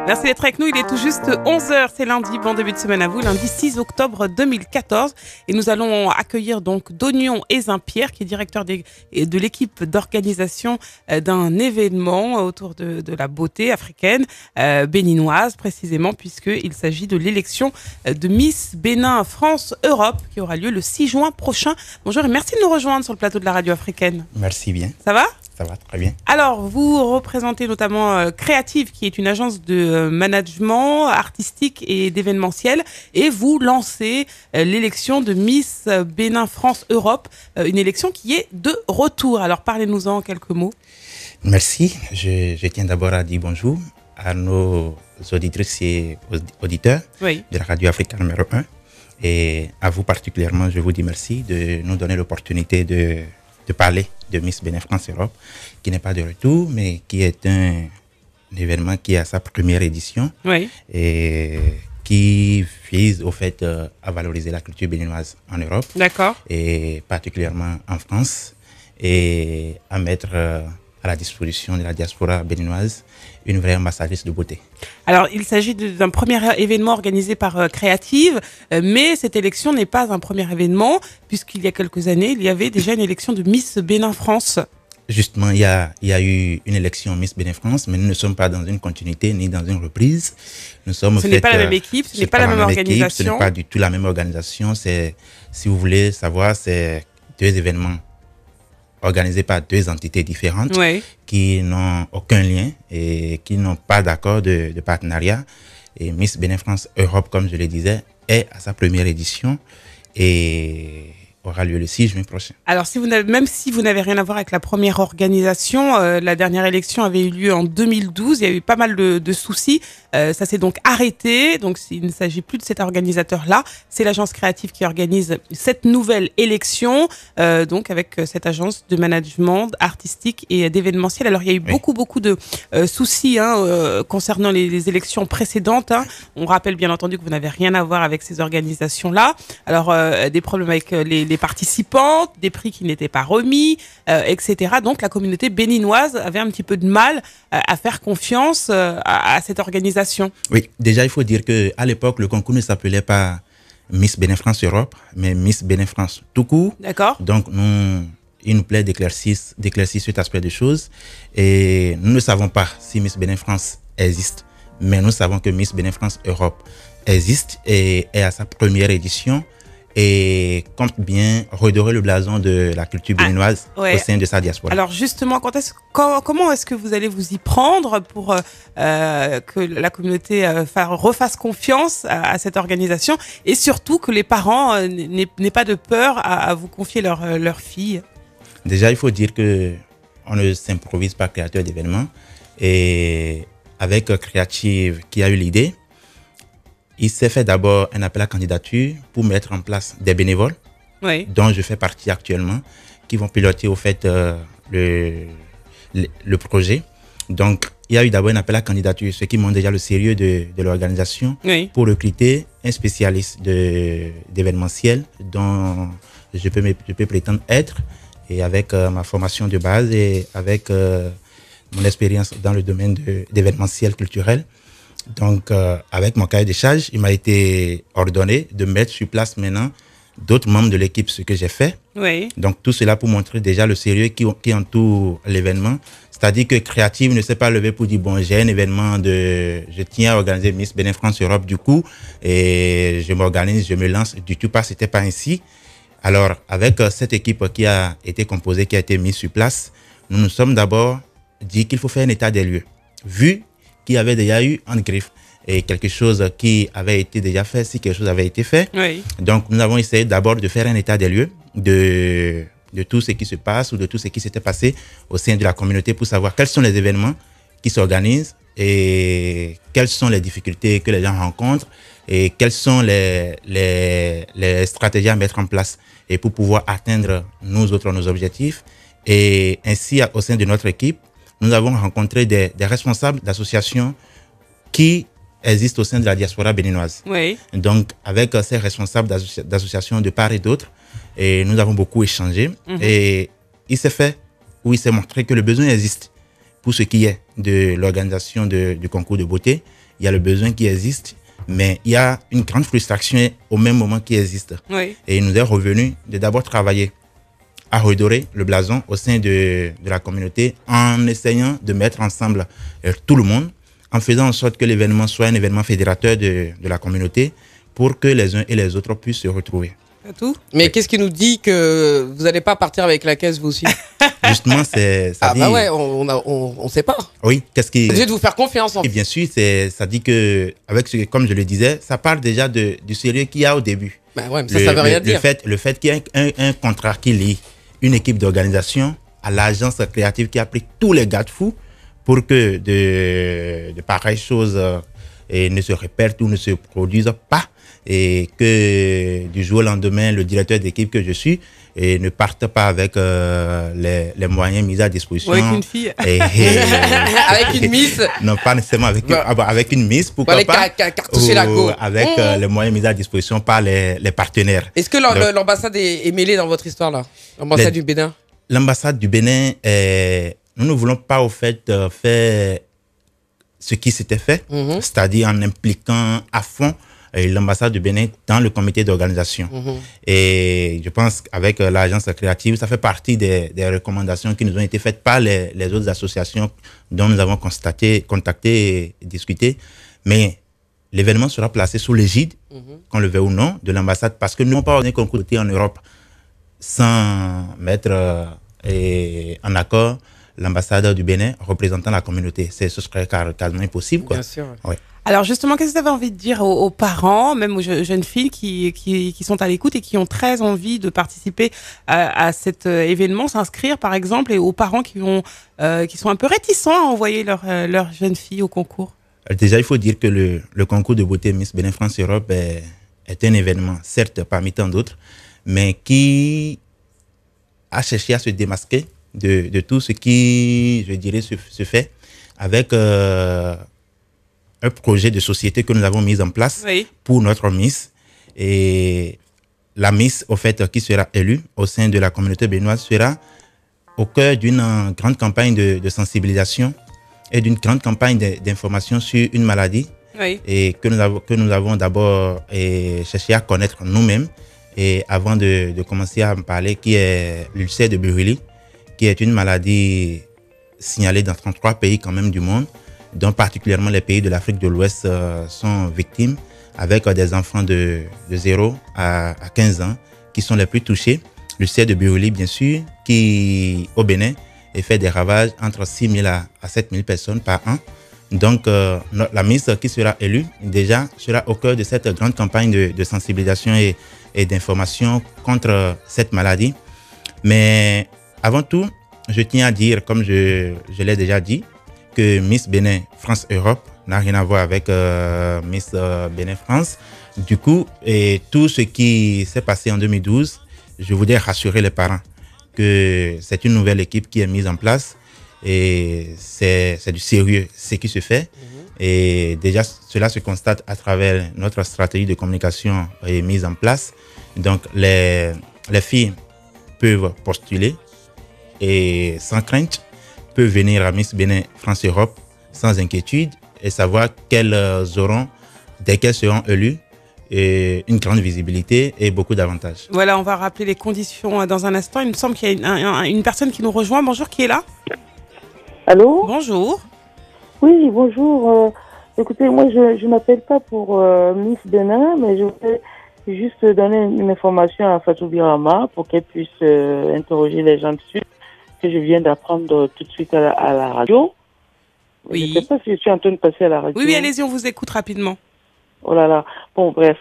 Merci d'être avec nous, il est tout juste 11h, c'est lundi, bon début de semaine à vous, lundi 6 octobre 2014 et nous allons accueillir donc Dognon Ezin-Pierre qui est directeur de l'équipe d'organisation d'un événement autour de la beauté africaine, béninoise précisément puisqu'il s'agit de l'élection de Miss Bénin France-Europe qui aura lieu le 6 juin prochain. Bonjour et merci de nous rejoindre sur le plateau de la radio africaine. Merci bien. Ça va ? Ça va très bien. Alors, vous représentez notamment Créative, qui est une agence de management artistique et d'événementiel, et vous lancez l'élection de Miss Bénin France-Europe, une élection qui est de retour. Alors, parlez-nous-en en quelques mots. Merci. Je tiens d'abord à dire bonjour à nos auditrices et auditeurs de la radio africaine numéro 1. Et à vous particulièrement, je vous dis merci de nous donner l'opportunité de parler de Miss Bénin France-Europe, qui n'est pas de retour, mais qui est un événement qui a sa première édition et qui vise au fait à valoriser la culture béninoise en Europe, et particulièrement en France, et à mettre à la disposition de la diaspora béninoise une vraie ambassadrice de beauté. Alors, il s'agit d'un premier événement organisé par Créative, mais cette élection n'est pas un premier événement, puisqu'il y a quelques années, il y avait déjà une élection de Miss Bénin France. Justement, il y a eu une élection Miss Bénin France, mais nous ne sommes pas dans une continuité ni dans une reprise. Ce n'est pas la même équipe, ce n'est pas la même organisation. Ce n'est pas du tout la même organisation. C'est, si vous voulez savoir, c'est deux événements organisés par deux entités différentes qui n'ont aucun lien et qui n'ont pas d'accord de partenariat. Et Miss Bénin France Europe, comme je le disais, est à sa première édition et aura lieu le 6 juin prochain. Alors, même si vous n'avez rien à voir avec la première organisation, la dernière élection avait eu lieu en 2012, il y a eu pas mal de soucis. Ça s'est donc arrêté, donc il ne s'agit plus de cet organisateur-là. C'est l'agence Créative qui organise cette nouvelle élection, donc avec cette agence de management artistique et d'événementiel. Alors, il y a eu beaucoup de soucis concernant les élections précédentes. On rappelle bien entendu que vous n'avez rien à voir avec ces organisations-là. Alors, des problèmes avec les participantes, des prix qui n'étaient pas remis, etc. Donc, la communauté béninoise avait un petit peu de mal à faire confiance à cette organisation. Oui, déjà, il faut dire qu'à l'époque, le concours ne s'appelait pas Miss Bénin France Europe, mais Miss Bénin France tout court. D'accord. Donc, il nous plaît d'éclaircir cet aspect des choses. Et nous ne savons pas si Miss Bénin France existe, mais nous savons que Miss Bénin France Europe existe et est à sa première édition et compte bien redorer le blason de la culture béninoise au sein de sa diaspora. Alors justement, comment est-ce que vous allez vous y prendre pour que la communauté refasse confiance à cette organisation et surtout que les parents n'aient pas de peur à vous confier leur fille? Déjà, il faut dire qu'on ne s'improvise pas créateur d'événements, et avec Créative qui a eu l'idée, il s'est fait d'abord un appel à candidature pour mettre en place des bénévoles, dont je fais partie actuellement, qui vont piloter au fait le projet. Donc, il y a eu d'abord un appel à candidature, ce qui montre déjà le sérieux de l'organisation, pour recruter un spécialiste d'événementiel dont je peux prétendre être, et avec ma formation de base et avec mon expérience dans le domaine d'événementiel culturel. Donc, avec mon cahier de charges, il m'a été ordonné de mettre sur place maintenant d'autres membres de l'équipe, ce que j'ai fait. Donc, tout cela pour montrer déjà le sérieux qui entoure l'événement. C'est-à-dire que Créative ne s'est pas levé pour dire, bon, j'ai un événement je tiens à organiser Miss Bénin France Europe du coup, et je m'organise, je me lance. Du tout pas, c'était pas ainsi. Alors, avec cette équipe qui a été composée, qui a été mise sur place, nous nous sommes d'abord dit qu'il faut faire un état des lieux. Vu qu'il y avait déjà eu en griffe et quelque chose qui avait été déjà fait, si quelque chose avait été fait. Donc, nous avons essayé d'abord de faire un état des lieux de tout ce qui se passe ou de tout ce qui s'était passé au sein de la communauté pour savoir quels sont les événements qui s'organisent et quelles sont les difficultés que les gens rencontrent et quelles sont les stratégies à mettre en place et pour pouvoir atteindre nos objectifs. Et ainsi, au sein de notre équipe, nous avons rencontré des responsables d'associations qui existe au sein de la diaspora béninoise. Oui. Donc, avec ces responsables d'associations de part et d'autre, et nous avons beaucoup échangé. Et il s'est montré que le besoin existe pour ce qui est de l'organisation du concours de beauté. Il y a le besoin qui existe, mais il y a une grande frustration au même moment qui existe. Oui. Et il nous est revenu de d'abord travailler à redorer le blason au sein de la communauté en essayant de mettre ensemble tout le monde, en faisant en sorte que l'événement soit un événement fédérateur de la communauté pour que les uns et les autres puissent se retrouver. C'est tout. Mais qu'est-ce qui nous dit que vous n'allez pas partir avec la caisse vous aussi? Justement, ça dit... bah ouais, on sait pas. Oui, qu'est-ce qui... Vous êtes de vous faire confiance en Et bien sûr, ça dit que, comme je le disais, ça part déjà du sérieux qu'il y a au début. Bah ouais, mais ça veut rien dire. Le fait qu'il y ait un contrat qui lie une équipe d'organisation à l'agence créative qui a pris tous les garde-fous pour que de pareilles choses ne se répètent ou ne se produisent pas, et que du jour au lendemain, le directeur d'équipe que je suis ne parte pas avec les moyens mis à disposition. Ou avec une fille. Avec une miss. Non, pas nécessairement avec une miss, pourquoi pas. Cartoucher la go. Avec les moyens mis à disposition par les partenaires. Est-ce que l'ambassade est mêlée dans votre histoire là? L'ambassade du Bénin? L'ambassade du Bénin, nous ne voulons pas au fait faire ce qui s'était fait, c'est-à-dire en impliquant à fond l'ambassade du Bénin dans le comité d'organisation. Et je pense qu'avec l'agence créative, ça fait partie des recommandations qui nous ont été faites par les autres associations dont nous avons contacté et discuté. Mais l'événement sera placé sous l'égide, qu'on le veuille ou non, de l'ambassade, parce que nous n'avons pas organisé un concours en Europe sans mettre en accord l'ambassadeur du Bénin représentant la communauté. Ce serait quasiment impossible, quoi. Bien sûr. Ouais. Alors justement, qu'est-ce que vous avez envie de dire aux parents, même aux jeunes filles qui sont à l'écoute et qui ont très envie de participer à cet événement, s'inscrire par exemple, et aux parents qui sont un peu réticents à envoyer leur jeune fille au concours? Déjà, il faut dire que le concours de beauté Miss Bénin France Europe est un événement, certes parmi tant d'autres, mais qui a cherché à se démasquer de tout ce qui, je dirais, se fait avec un projet de société que nous avons mis en place pour notre Miss. Et la Miss, au fait, qui sera élue au sein de la communauté béninoise, sera au cœur d'une grande campagne de sensibilisation et d'une grande campagne d'information sur une maladie et que nous avons d'abord cherché à connaître nous-mêmes, et avant de commencer à en parler, qui est l'ulcère de Buruli, qui est une maladie signalée dans 33 pays quand même du monde, dont particulièrement les pays de l'Afrique de l'Ouest sont victimes, avec des enfants de 0 à 15 ans qui sont les plus touchés. L'ulcère de Buruli, bien sûr, qui au Bénin fait des ravages entre 6 000 à 7 000 personnes par an. Donc, la Miss qui sera élue, déjà, sera au cœur de cette grande campagne de sensibilisation et d'information contre cette maladie. Mais avant tout, je tiens à dire, comme je l'ai déjà dit, que Miss Bénin France Europe n'a rien à voir avec Miss Bénin France. Du coup, et tout ce qui s'est passé en 2012, je voudrais rassurer les parents que c'est une nouvelle équipe qui est mise en place et c'est du sérieux ce qui se fait. Et déjà, cela se constate à travers notre stratégie de communication mise en place. Donc, les filles peuvent postuler et sans crainte, peuvent venir à Miss Bénin France Europe sans inquiétude et savoir qu'elles auront, dès qu'elles seront élues, une grande visibilité et beaucoup d'avantages. Voilà, on va rappeler les conditions dans un instant. Il me semble qu'il y a une personne qui nous rejoint. Bonjour, qui est là? Allô? Bonjour. Oui, bonjour. Écoutez, moi, je n'appelle pas pour Miss Bénin, mais je voudrais juste donner une information à Fatou Birama pour qu'elle puisse interroger les gens dessus, que je viens d'apprendre tout de suite à la radio. Oui. Je ne sais pas si je suis en train de passer à la radio. Oui, allez-y, on vous écoute rapidement. Oh là là. Bon, bref.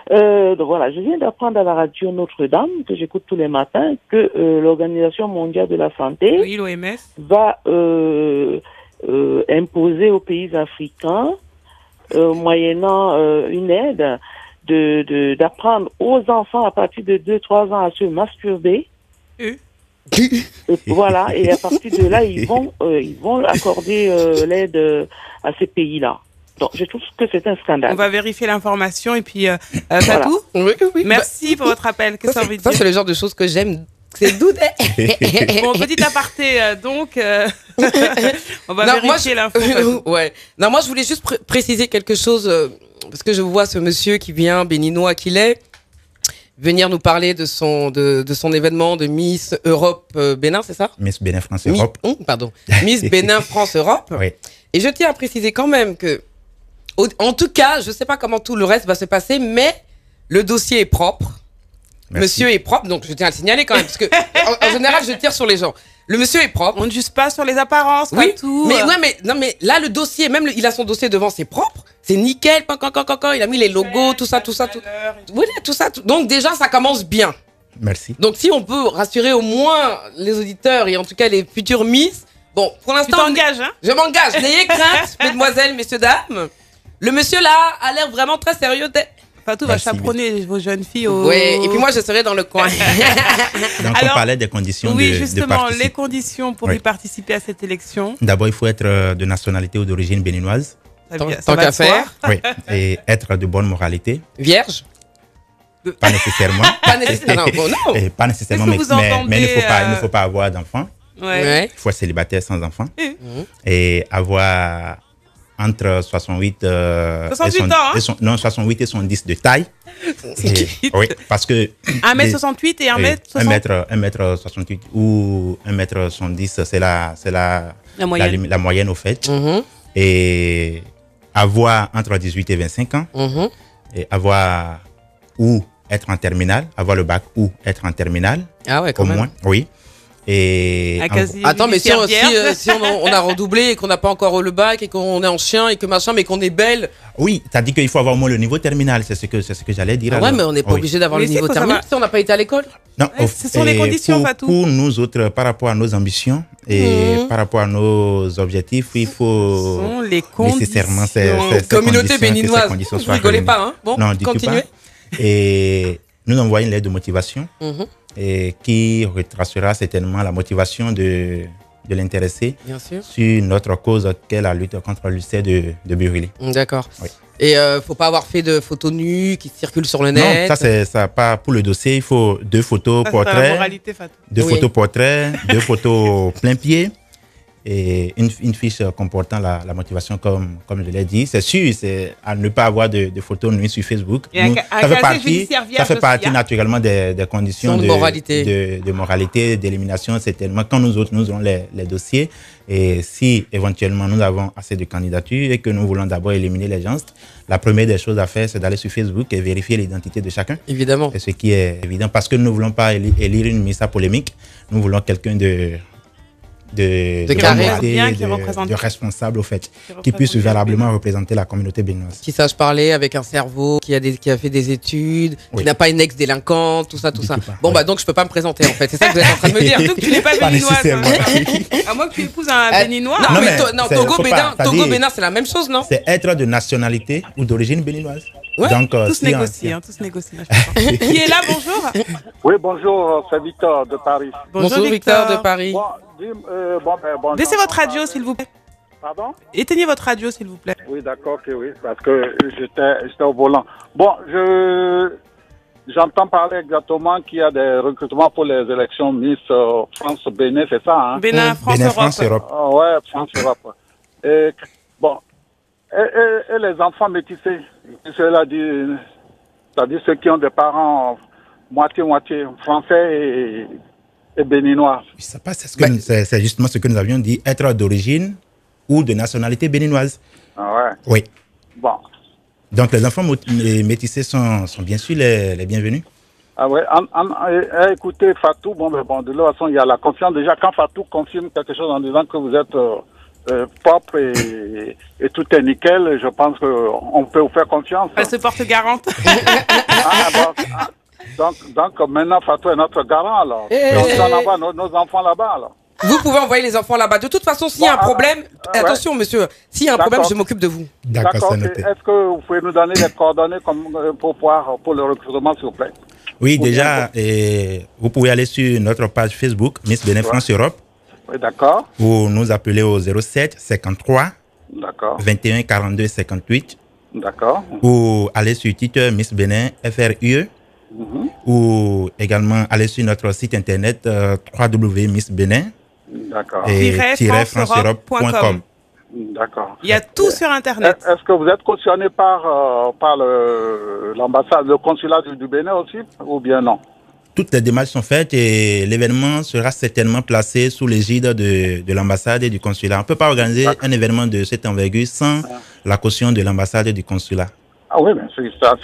Donc voilà, je viens d'apprendre à la radio Notre-Dame, que j'écoute tous les matins, que l'Organisation mondiale de la santé, oui, l'OMS, va imposer aux pays africains, moyennant une aide, d'apprendre aux enfants à partir de 2-3 ans à se masturber. Et voilà, et à partir de là, ils vont accorder l'aide à ces pays-là. Donc, je trouve que c'est un scandale. On va vérifier l'information et puis Fatou, Oui. merci pour votre appel. Qu'est-ce que ça veut Ça, dire? c'est le genre de choses que j'aime. C'est doux. Bon, petit aparté, donc, on va Non, vérifier l'info. Ouais. Non, moi, je voulais juste préciser quelque chose, parce que je vois ce monsieur qui vient, béninois qu'il est, venir nous parler de son événement de Miss Europe Bénin, c'est ça? Miss Bénin France Europe. Pardon. Miss Bénin France Europe. Oui. Et je tiens à préciser quand même que, en tout cas, je sais pas comment tout le reste va se passer, mais le dossier est propre. Merci. Monsieur est propre, donc je tiens à le signaler quand même, parce que en général, je tire sur les gens. Le monsieur est propre. On ne juge pas sur les apparences, Oui, Fatou. mais non, mais là, le dossier, même il a son dossier devant, c'est propre, c'est nickel, il a mis les logos, tout ça. Oui, tout ça. Donc déjà, ça commence bien. Merci. Donc si on peut rassurer au moins les auditeurs et en tout cas les futurs Miss, bon, pour Tu l'instant, t'engages, hein? je m'engage. N'ayez crainte, mesdemoiselles, messieurs, dames. Le monsieur là a l'air vraiment très sérieux. Fatou va Merci. chaperonner vos jeunes filles au... Ouais, et puis moi je serai dans le coin. Donc, Alors, on parlait des conditions oui, de justement, participer. les conditions pour Oui. y participer à cette élection. D'abord, il faut être de nationalité ou d'origine béninoise. Ça Tant- va- ça tant va qu'à de soi. faire. Oui. Et être de bonne moralité. Vierge. Pas nécessairement. Pas nécessairement. Bon, non. Et pas nécessairement, Qu'est-ce que vous mais il ne faut entendez, il ne faut pas avoir d'enfants. Ouais. Ouais. Il faut être célibataire sans enfants. Mhm. Et avoir entre 68 68 ans, hein? non, 68 et 70 de taille. Et- oui, parce que 1m68 et 1m60. 1m68 ou 1m70, c'est La moyenne. la moyenne au fait. Mhm, Et avoir entre 18 et 25 ans. mhm. Et avoir ou être en terminale, avoir le bac ou être en terminale, Ah ouais, quand au même. moins, oui. Et À quasi Attends, mais si, vierge. si on a redoublé et qu'on n'a pas encore le bac et qu'on est en chien et que machin, mais qu'on est belle. oui, tu as dit qu'il faut avoir au moins le niveau terminal, c'est ce que j'allais dire. Ah ouais, alors. mais on n'est pas Oui. obligé d'avoir Mais le si, niveau faut terminal savoir. si on n'a pas été à l'école. Non, Ouais, ce sont les conditions, Fatou. Pour nous autres, par rapport à nos ambitions et Mhm. par rapport à nos objectifs, il Ce faut sont les conditions. nécessairement ces Communauté conditions, que ces béninoise. conditions Vous soient rigolez réunies. pas, hein? Bon, Non, du tout continuez. pas. Et nous envoyons une lettre de motivation Mhm, et qui retracera certainement la motivation de l'intéressé bien sûr. sur notre cause qu'est la lutte contre l'ulcère de Buruli. D'accord. Oui. Et faut pas avoir fait de photos nues qui circulent sur le Non, net. ça c'est ça pas pour le dossier, il faut 2 photos Ça, c'est la portraits, moralité, Fatou. 2 Oui. photos portraits, 2 photos plein pied et une fiche comportant la motivation comme je l'ai dit. C'est sûr, c'est à ne pas avoir de photos nues sur Facebook. Et un Nous, ca- un ça fait casier partie, judiciaire vierge ça fait aussi, partie hein. naturellement des conditions De moralité. de moralité, d'élimination. C'est tellement quand nous autres nous aurons les dossiers et si éventuellement nous avons assez de candidatures et que nous voulons d'abord éliminer les gens, la première des choses à faire c'est d'aller sur Facebook et vérifier l'identité de chacun. Évidemment. Et ce qui est évident, parce que nous ne voulons pas élire une ministre polémique, nous voulons quelqu'un de carré. moralité, Bien, qui représente. de responsable, au fait, qui représente puisse bien valablement représenter la communauté béninoise. Qui sache parler avec un cerveau, qui a fait des études, qui Oui. n'a pas une ex-délinquante, tout ça. Du tout pas, Bon, oui. bah donc je peux pas me présenter en fait. C'est ça que vous êtes en train de me dire. Surtout que tu n'es pas Pas béninoise. hein. nécessairement. À moins que tu épouses un béninois. Non, Non, mais, mais non, c'est- Togo, faut Bénin, pas, Togo, c'est-à-dire- Bénin, c'est la même chose, non? C'est être de nationalité ou d'origine béninoise. Ouais, Donc, Tout se si on- négocie, hein, tout se négocie. hein, je comprends. Qui est là, bonjour? Oui, bonjour, c'est Victor de Paris. Bonjour, Victor de Paris. Bon, bon, Baissez votre radio, s'il vous plaît. Pardon? Éteignez votre radio, s'il vous plaît. Oui, d'accord, que oui, parce que j'étais au volant. Bon, j'entends parler exactement qu'il y a des recrutements pour les élections Miss France-Bénin, c'est ça, hein? Bénin, France, Bénin, Europe. France, Europe. Ah ouais, France-Europe. Et, bon, et les enfants métissés, cela dit, c'est-à-dire ceux qui ont des parents moitié-moitié, français et béninois. Ça passe, c'est justement ce que nous avions dit, être d'origine ou de nationalité béninoise. Ah ouais, Oui. bon. Donc, les enfants métissés sont bien sûr les bienvenus. Ah ouais, écoutez Fatou, bon, de toute façon, il y a la confiance. Déjà, quand Fatou confirme quelque chose en disant que vous êtes propre et tout est nickel, je pense qu'on peut vous faire confiance. Elle se porte garante. Donc maintenant, Fatou est notre garant, alors. Donc, on envoie nos enfants là-bas, alors. Vous pouvez envoyer les enfants là-bas. De toute façon, s'il y a un problème, ouais. attention, monsieur, s'il y a un problème, je m'occupe de vous. D'accord, c'est ok. noté. Est-ce que vous pouvez nous donner les coordonnées pour le recrutement, s'il vous plaît? Oui, déjà, vous pouvez aller sur notre page Facebook, Miss Bénin France Europe, Oui, d'accord. ou nous appeler au 07 53 D'accord. 21 42 58. D'accord. Ou aller sur Twitter Miss Bénin FRUE. Ou également aller sur notre site internet www.missbenin. D'accord. Et -franceeurope.com. D'accord. Il y a tout sur Internet. Est-ce que vous êtes cautionné par l'ambassade, le consulat du Bénin aussi, ou bien non? Toutes les démarches sont faites et l'événement sera certainement placé sous l'égide de l'ambassade et du consulat. On ne peut pas organiser un événement de cette envergure sans la caution de l'ambassade et du consulat. Ah oui, mais c'est ça,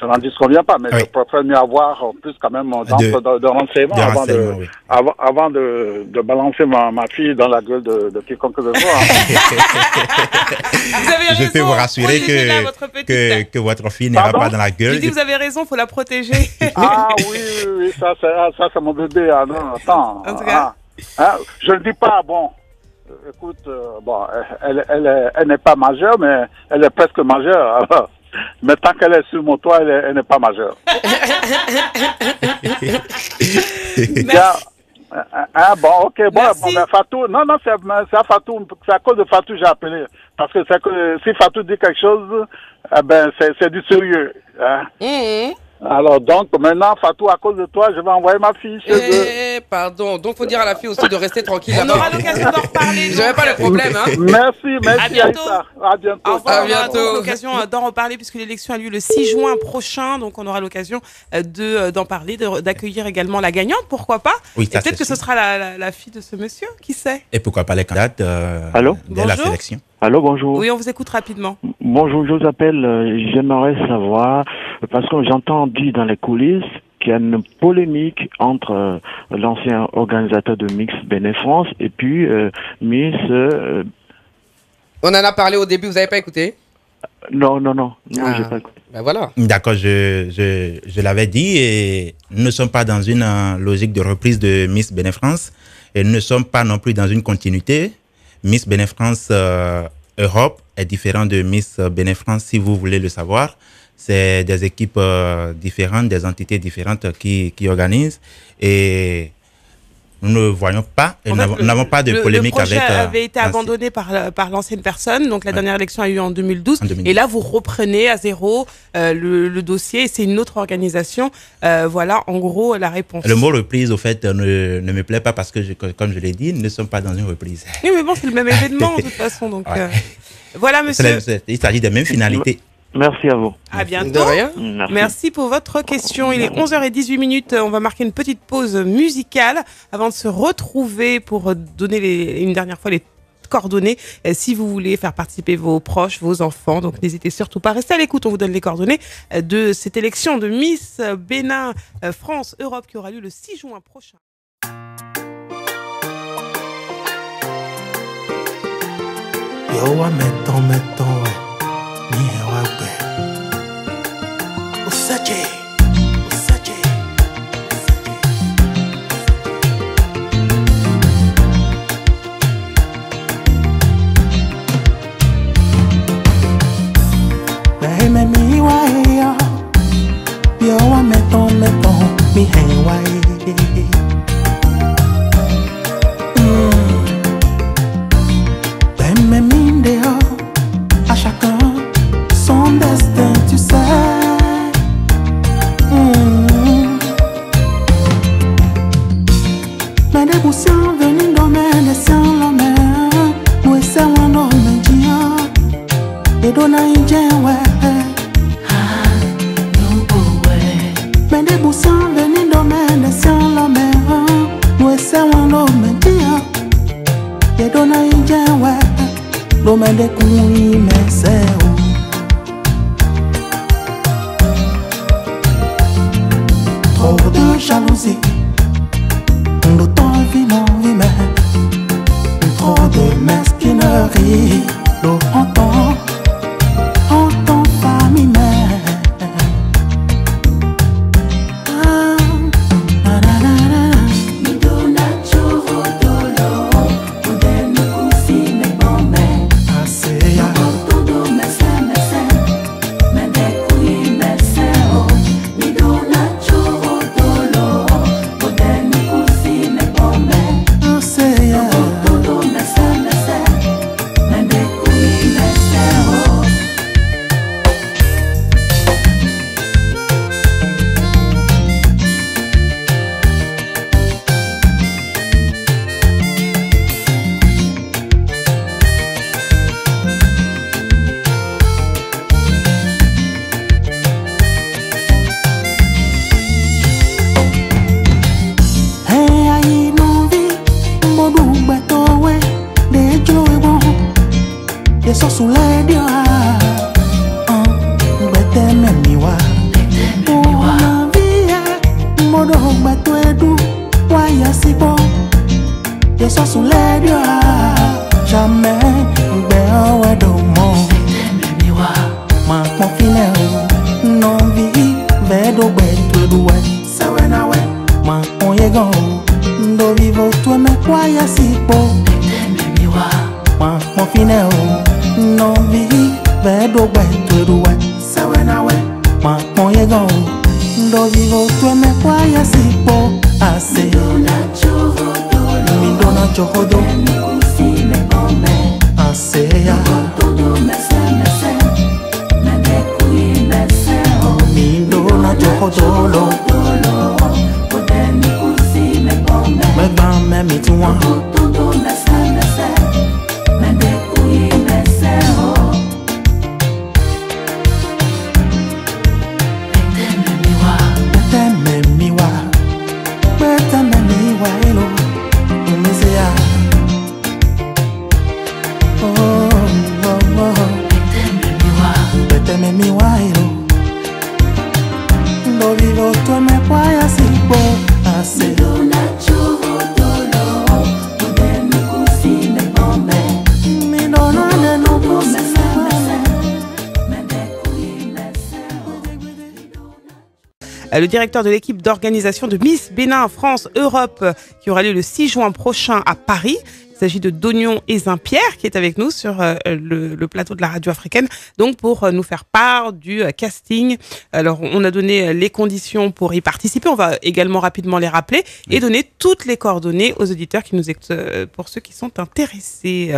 je n'en disconviens pas, mais je préfère mieux avoir plus quand même de renseignements avant de balancer ma fille dans la gueule de quiconque que ce soit. Vous avez raison, je peux vous rassurer que votre fille n'ira pas dans la gueule. Je dis, vous avez raison, il faut la protéger. Ah oui, ça c'est mon bébé. Ah, non, attends. En tout cas. Je ne dis pas, bon, écoute, bon, elle n'est pas majeure, mais elle est presque majeure. Alors. Mais tant qu'elle est sur mon toit, elle n'est pas majeure. Bon, ok, bon, mais Fatou, non, c'est à Fatou, c'est à cause de Fatou que j'ai appelé. Parce que si Fatou dit quelque chose, c'est du sérieux. Hein? Alors donc, maintenant, Fatou, à cause de toi, je vais envoyer ma fille chez eux. Pardon, donc faut dire à la fille aussi de rester tranquille. On aura l'occasion d'en reparler. J'avais pas le problème, hein. Merci. À bientôt. À bientôt. Au revoir, on aura l'occasion d'en reparler puisque l'élection a lieu le 6 juin prochain, donc on aura l'occasion d'en parler, d'accueillir également la gagnante, pourquoi pas. Oui, et peut-être que ce sera la fille de ce monsieur, qui sait. Et pourquoi pas les candidates dès la sélection. Allô, bonjour. Oui, on vous écoute rapidement. Bonjour, je vous appelle, j'aimerais savoir, parce que j'entends dire dans les coulisses qu'il y a une polémique entre l'ancien organisateur de Miss Bénin France et puis Miss... On en a parlé au début, vous n'avez pas écouté? Non, j'ai pas écouté. Ben voilà. D'accord, je l'avais dit et nous ne sommes pas dans une logique de reprise de Miss Bénin France et nous ne sommes pas non plus dans une continuité. Miss Bénin France Europe est différent de Miss Bénin France, si vous voulez le savoir. C'est des équipes différentes, des entités différentes qui organisent. Et nous ne voyons pas, nous n'avons pas de polémique avec... Le projet avait été abandonné par l'ancienne personne. Donc la dernière élection a eu en 2012. Et là, vous reprenez à zéro le dossier. C'est une autre organisation. Voilà, en gros, la réponse. Le mot reprise, au fait, ne me plaît pas parce que, comme je l'ai dit, nous ne sommes pas dans une reprise. Oui, mais bon, c'est le même événement, de toute façon. Donc, voilà, monsieur. Il s'agit des mêmes finalités. Merci à vous. À bientôt. De rien. Merci pour votre question. Il est 11h18. On va marquer une petite pause musicale avant de se retrouver pour donner une dernière fois les coordonnées si vous voulez faire participer vos proches, vos enfants. Donc n'hésitez surtout pas. Restez à l'écoute. On vous donne les coordonnées de cette élection de Miss Bénin France Europe qui aura lieu le 6 juin prochain. Yo, mettons. Usache. Baheme mi wa yo wa mettons mi hen wa Baheme mi de à chacun son destin, tu sais. Mais des boussons venus domaine des sans l'homme, nous essayons un homme dia, et donner un bien ouais. Mais des boussons venus domaine des sans l'homme, nous essayons un homme dia, et donner un bien ouais. Domaine des couilles, mais c'est trop de jalousie, d'autant vie non vie mais trop de mesquinerie, l'eau entend famille mais ma confine o non vi vedo bento due sawena we ma oyego ndo vivo tu me kwaya sipo ma confine o non vi vedo bento due sawena we ma oyego ndo vivo tu me kwaya sipo ase mi dona chohodo ase ya Mindona chokodolo Me ban me mi tuwa Beteme miwa Beteme miwa elo Umesea Oh oh oh Beteme miwa elo Lo vivo tu me puoi asipo ase mi dona ne no Le directeur de l'équipe d'organisation de Miss Bénin France Europe qui aura lieu le 6 juin prochain à Paris. Il s'agit de Dognon Ezinpierre qui est avec nous sur le plateau de la radio africaine, donc pour nous faire part du casting. Alors, on a donné les conditions pour y participer. On va également rapidement les rappeler et donner toutes les coordonnées aux auditeurs qui nous écoutent, pour ceux qui sont intéressés.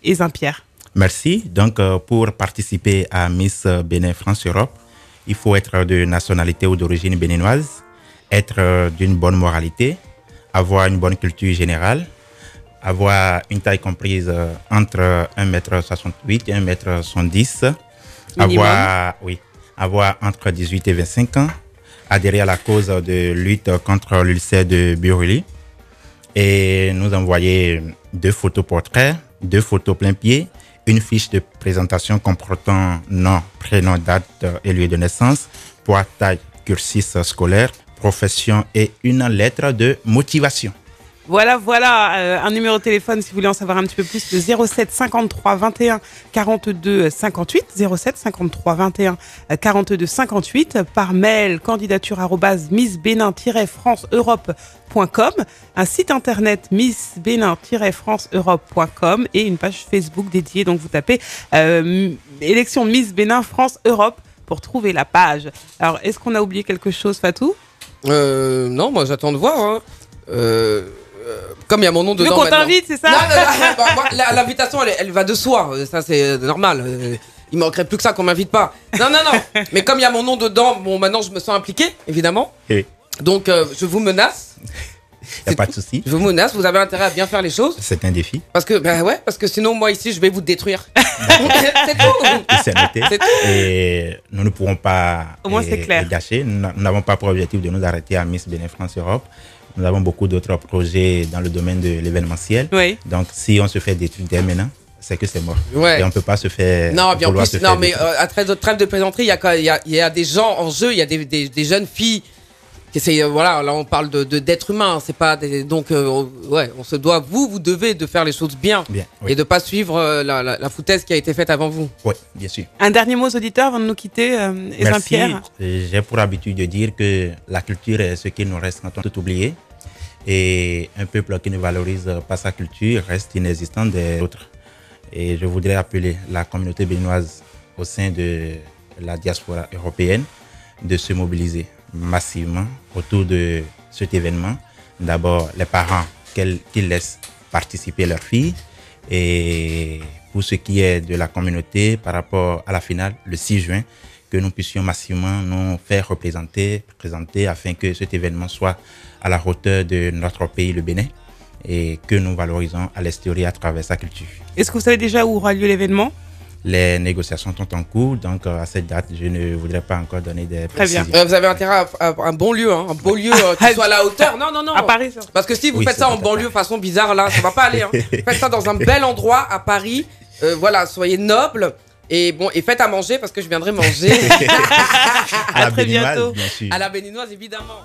Ezinpierre. Merci. Donc, pour participer à Miss Bénin France Europe, il faut être de nationalité ou d'origine béninoise, être d'une bonne moralité, avoir une bonne culture générale, avoir une taille comprise entre 1,68 m et 1,70 m, avoir entre 18 et 25 ans, adhérer à la cause de lutte contre l'ulcère de Buruli et nous envoyer 2 photos portraits, 2 photos plein pied, une fiche de présentation comportant nom, prénom, date et lieu de naissance, poids, taille, cursus scolaire, profession et une lettre de motivation. Voilà, un numéro de téléphone si vous voulez en savoir un petit peu plus, le 07 53 21 42 58, 07 53 21 42 58, par mail candidature@missbenin-france-europe.com, un site internet missbenin-france-europe.com et une page Facebook dédiée. Donc vous tapez élection Miss Bénin France Europe pour trouver la page. Alors, est-ce qu'on a oublié quelque chose, Fatou? Non, moi j'attends de voir. Hein. Comme il y a mon nom dedans. Tu veux qu'on t'invite, c'est ça? Non, l'invitation, elle va de soi. Ça, c'est normal. Il manquerait plus que ça qu'on m'invite pas. Non. Mais comme il y a mon nom dedans, bon, maintenant je me sens impliqué, évidemment. Oui. Donc, je vous menace. Il n'y a pas de souci. Je vous menace. Vous avez intérêt à bien faire les choses. C'est un défi. Parce que sinon, moi ici, je vais vous détruire. C'est tout. C'est noté. Et nous ne pourrons pas au moins, c'est clair. Gâcher. Nous n'avons pas pour objectif de nous arrêter à Miss Bénin France Europe. Nous avons beaucoup d'autres projets dans le domaine de l'événementiel. Oui. Donc, si on se fait des trucs dès maintenant, c'est que c'est mort. Ouais. Et on ne peut pas se faire. Non, bien en plus, non, mais à trêve de plaisanterie, il y a des gens en jeu, il y a des jeunes filles. Voilà, là on parle d'êtres humains, c'est pas donc ouais, on se doit, vous devez de faire les choses bien, oui. Et de pas suivre la foutaise qui a été faite avant vous. Oui, bien sûr. Un dernier mot aux auditeurs avant de nous quitter, Ezinpierre. Merci. J'ai pour habitude de dire que la culture est ce qui nous reste quand on tout oublié. Et un peuple qui ne valorise pas sa culture reste inexistant des autres. Et je voudrais appeler la communauté béninoise au sein de la diaspora européenne de se mobiliser massivement autour de cet événement. D'abord, les parents qu'ils laissent participer leurs filles. Et pour ce qui est de la communauté, par rapport à la finale, le 6 juin, que nous puissions massivement nous faire présenter afin que cet événement soit à la hauteur de notre pays, le Bénin, et que nous valorisons à l'extérieur à travers sa culture. Est-ce que vous savez déjà où aura lieu l'événement? Les négociations sont en cours, donc à cette date, je ne voudrais pas encore donner des précisions. Très bien. Vous avez intérêt à un bon lieu, hein, un beau lieu qui soit à la hauteur. Non. À Paris, ça. Parce que si vous faites ça en banlieue, façon bizarre, là, ça va pas aller. Hein. Faites ça dans un bel endroit à Paris. Voilà, soyez noble. Et bon, et faites à manger parce que je viendrai manger. À la très béninoise, bientôt. bien sûr. À la béninoise, évidemment.